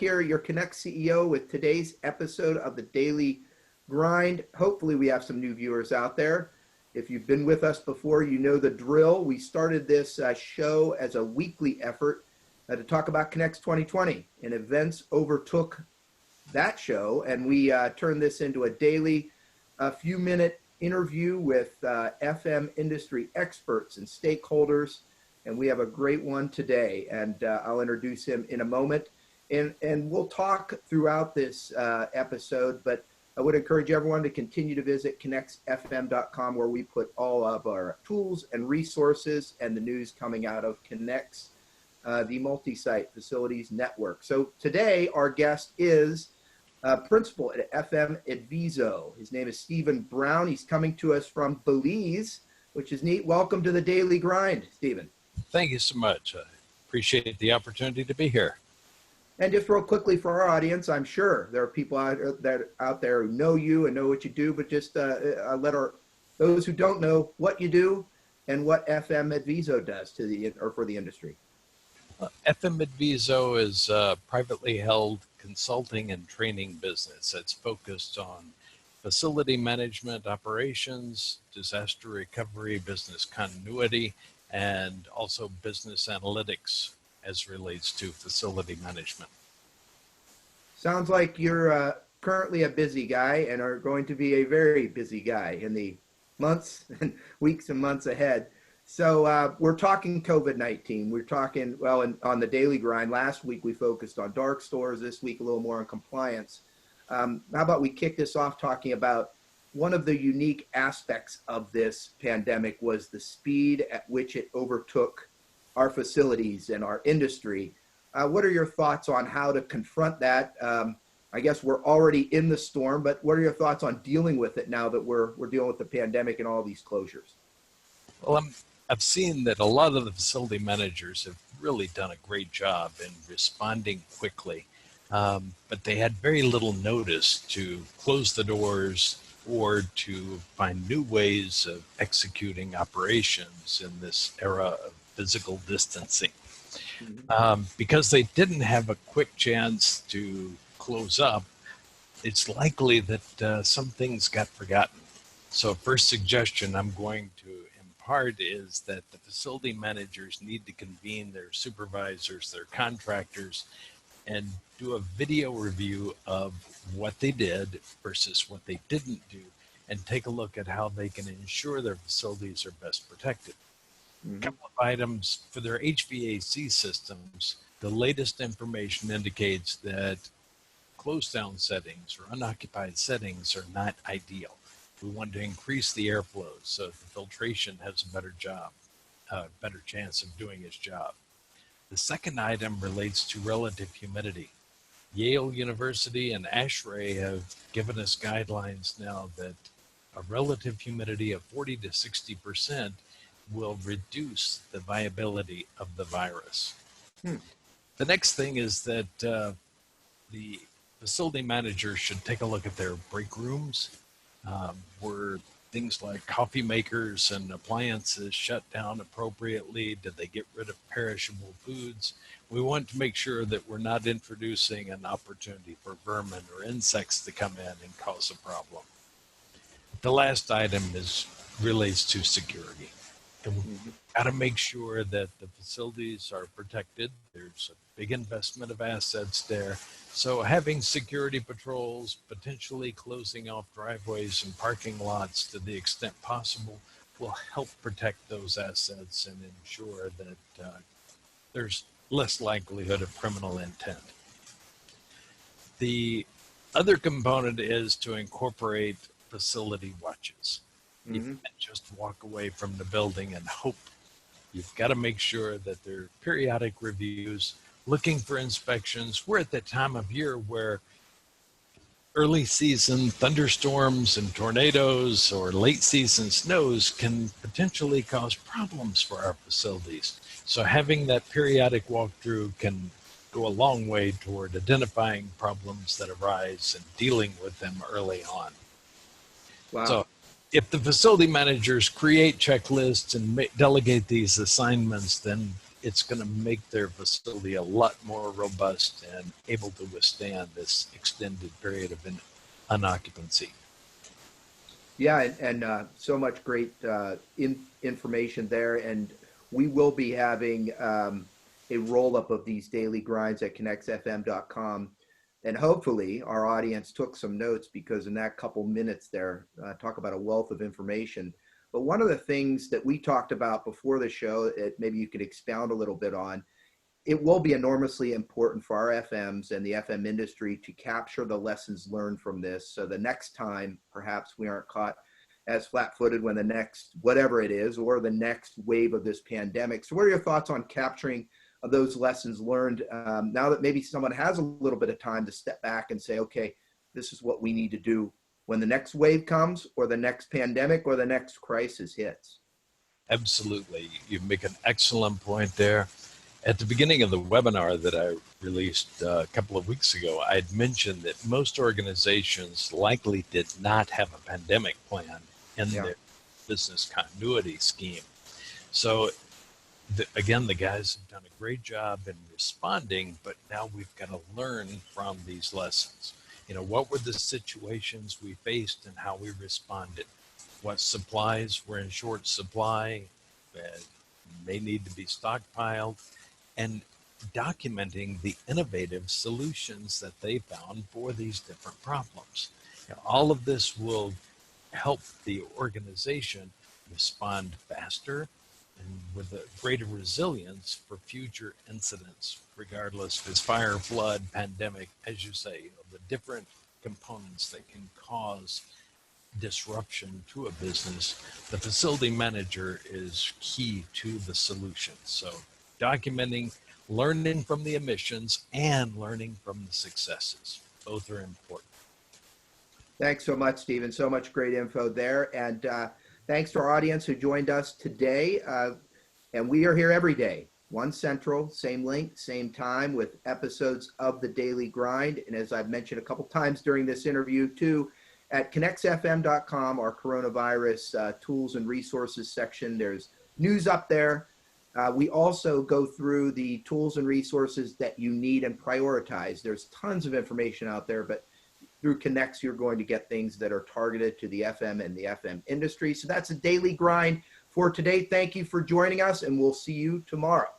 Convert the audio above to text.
here, your Connect CEO, with today's episode of the Daily Grind. Hopefully we have some new viewers out there. If you've been with us before, you know the drill. We started this show as a weekly effort to talk about Connect's 2020, and events overtook that show, and we turned this into a daily, few-minute interview with FM industry experts and stakeholders, and we have a great one today, and I'll introduce him in a moment. And we'll talk throughout this episode, but I would encourage everyone to continue to visit connectsfm.com, where we put all of our tools and resources and the news coming out of Connect's, the multi-site facilities network. So today our guest is principal at FM-adviso. His name is Stephen Brown. He's coming to us from Belize, which is neat. Welcome to the Daily Grind, Stephen. Thank you so much. I appreciate the opportunity to be here. And just real quickly for our audience, I'm sure there are people out there who know you and know what you do, but just let those who don't know what you do and what FM-adviso does for the industry. FM-adviso is a privately held consulting and training business that's focused on facility management, operations, disaster recovery, business continuity, and also business analytics as relates to facility management. Sounds like you're currently a busy guy and are going to be a very busy guy in the months and weeks and months ahead. So we're talking COVID-19. We're talking, well, on the Daily Grind, last week we focused on dark stores, this week a little more on compliance. How about we kick this off talking about one of the unique aspects of this pandemic was the speed at which it overtook our facilities and our industry. What are your thoughts on how to confront that? I guess we're already in the storm, but what are your thoughts on dealing with it now that we're dealing with the pandemic and all these closures? Well, I've seen that a lot of the facility managers have really done a great job in responding quickly, but they had very little notice to close the doors or to find new ways of executing operations in this era of physical distancing. Because they didn't have a quick chance to close up, it's likely that some things got forgotten. So first suggestion I'm going to impart is that the facility managers need to convene their supervisors, their contractors, and do a video review of what they did versus what they didn't do, and take a look at how they can ensure their facilities are best protected. A couple of items for their HVAC systems. The latest information indicates that closed down settings or unoccupied settings are not ideal. We want to increase the airflow so the filtration has a better chance of doing its job. The second item relates to relative humidity. Yale University and ASHRAE have given us guidelines now that a relative humidity of 40 to 60% will reduce the viability of the virus. The next thing is that the facility manager should take a look at their break rooms, were things like coffee makers and appliances shut down appropriately? Did they get rid of perishable foods? We want to make sure that we're not introducing an opportunity for vermin or insects to come in and cause a problem. The last item relates to security. And we've got to make sure that the facilities are protected. There's a big investment of assets there. So having security patrols, potentially closing off driveways and parking lots to the extent possible will help protect those assets and ensure that there's less likelihood of criminal intent. The other component is to incorporate facility watches. You can't just walk away from the building and hope. You've got to make sure that there are periodic reviews, looking for inspections. We're at the time of year where early season thunderstorms and tornadoes or late season snows can potentially cause problems for our facilities. So having that periodic walkthrough can go a long way toward identifying problems that arise and dealing with them early on. Wow. So if the facility managers create checklists and delegate these assignments, then it's going to make their facility a lot more robust and able to withstand this extended period of unoccupancy. Yeah, and so much great information there. And we will be having a roll-up of these daily grinds at connectsfm.com. And hopefully our audience took some notes, because in that couple minutes there, talk about a wealth of information. But one of the things that we talked about before the show, maybe you could expound a little bit on, it will be enormously important for our FMs and the FM industry to capture the lessons learned from this. So the next time, perhaps we aren't caught as flat-footed when the next, whatever it is, or the next wave of this pandemic. So what are your thoughts on capturing those lessons learned now that maybe someone has a little bit of time to step back and say, okay, this is what we need to do when the next wave comes, or the next pandemic, or the next crisis hits? Absolutely. You make an excellent point there. At the beginning of the webinar that I released a couple of weeks ago, I had mentioned that most organizations likely did not have a pandemic plan in their business continuity scheme. So again, the guys have done a great job in responding, but now we've got to learn from these lessons. You know, what were the situations we faced and how we responded? What supplies were in short supply that may need to be stockpiled, and documenting the innovative solutions that they found for these different problems. You know, all of this will help the organization respond faster and with a greater resilience for future incidents, regardless if it's fire, flood, pandemic, as you say, the different components that can cause disruption to a business. The facility manager is key to the solution. So documenting, learning from the omissions, and learning from the successes. Both are important. Thanks so much, Stephen. So much great info there. And thanks to our audience who joined us today. And we are here every day, 1 Central, same link, same time, with episodes of the Daily Grind. And as I've mentioned a couple times during this interview too, at connectsfm.com, our coronavirus tools and resources section, there's news up there. We also go through the tools and resources that you need and prioritize. There's tons of information out there, but through Connects, you're going to get things that are targeted to the FM and the FM industry. So that's a Daily Grind for today. Thank you for joining us, and we'll see you tomorrow.